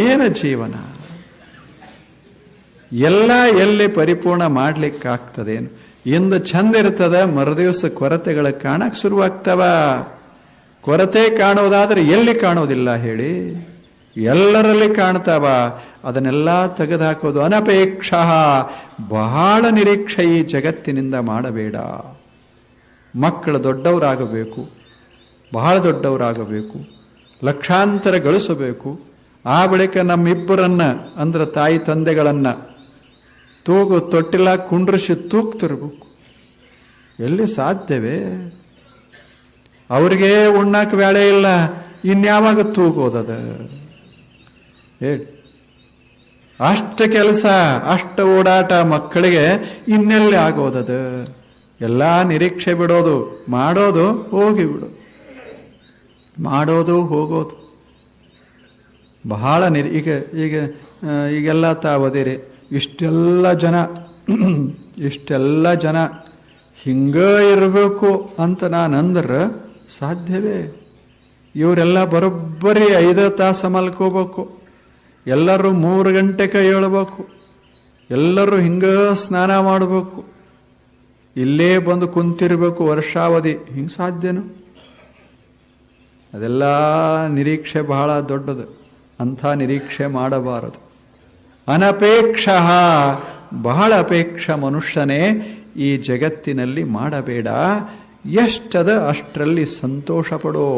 ಏನು ಜೀವನ? ಎಲ್ಲ ಎಲ್ಲಿ ಪರಿಪೂರ್ಣ ಮಾಡ್ಲಿಕ್ಕಾಗ್ತದೇನು? ಇಂದು ಚಂದ ಇರ್ತದ, ಮರುದಿವಸ ಕೊರತೆಗಳು ಕಾಣಕ್ ಶುರುವಾಗ್ತವ. ಕೊರತೆ ಕಾಣೋದಾದ್ರೆ ಎಲ್ಲಿ ಕಾಣೋದಿಲ್ಲ ಹೇಳಿ? ಎಲ್ಲರಲ್ಲಿ ಕಾಣ್ತಾವ. ಅದನ್ನೆಲ್ಲ ತೆಗೆದುಹಾಕೋದು ಅನಪೇಕ್ಷ. ಬಹಳ ನಿರೀಕ್ಷೆ ಈ ಜಗತ್ತಿನಿಂದ ಮಾಡಬೇಡ. ಮಕ್ಕಳು ದೊಡ್ಡವರಾಗಬೇಕು, ಬಹಳ ದೊಡ್ಡವರಾಗಬೇಕು, ಲಕ್ಷಾಂತರ ಗಳಿಸಬೇಕು. ಆ ಬಳಿಕ ನಮ್ಮಿಬ್ಬರನ್ನ ಅಂದ್ರೆ ತಾಯಿ ತಂದೆಗಳನ್ನ ತೊಟ್ಟಿಲ್ಲ ಕುಂಡ್ರಿಸಿ ತೂಗ್ತಿರ್ಬೇಕು. ಎಲ್ಲಿ ಸಾಧ್ಯವೇ? ಅವ್ರಿಗೆ ಉಣ್ಣಾಕ ಬೇಳೆ ಇಲ್ಲ, ಇನ್ಯಾವಾಗ ತೂಗೋದದ? ಹೇಳಿ. ಅಷ್ಟ ಕೆಲಸ, ಅಷ್ಟ ಓಡಾಟ ಮಕ್ಕಳಿಗೆ ಇನ್ನೆಲ್ಲಿ ಆಗೋದದ? ಎಲ್ಲ ನಿರೀಕ್ಷೆ ಬಿಡೋದು, ಮಾಡೋದು, ಹೋಗಿ ಬಿಡೋದು, ಮಾಡೋದು, ಹೋಗೋದು. ಬಹಳ ಈಗೆಲ್ಲ ತಾವದಿರಿ. ಇಷ್ಟೆಲ್ಲ ಜನ ಹಿಂಗ ಇರಬೇಕು ಅಂತ ನಾನಂದ್ರೆ ಸಾಧ್ಯವೇ? ಇವರೆಲ್ಲ ಬರೋಬ್ಬರಿ 5 ತಾಸು ಮಲ್ಕೋಬೇಕು, ಎಲ್ಲರೂ 3 ಗಂಟೆಗೆ ಏಳಬೇಕು, ಎಲ್ಲರೂ ಹಿಂಗ ಸ್ನಾನ ಮಾಡಬೇಕು, ಇಲ್ಲೇ ಬಂದು ಕುಂತಿರ್ಬೇಕು ವರ್ಷಾವಧಿ. ಹಿಂಗೆ ಸಾಧ್ಯನು? ಅದೆಲ್ಲ ನಿರೀಕ್ಷೆ ಬಹಳ ದೊಡ್ಡದು. ಅಂಥ ನಿರೀಕ್ಷೆ ಮಾಡಬಾರದು. ಅನಪೇಕ್ಷ, ಬಹಳ ಅಪೇಕ್ಷ ಮನುಷ್ಯನೇ ಈ ಜಗತ್ತಿನಲ್ಲಿ ಮಾಡಬೇಡ. ಎಷ್ಟದ ಅಷ್ಟರಲ್ಲಿ ಸಂತೋಷ ಪಡೋ.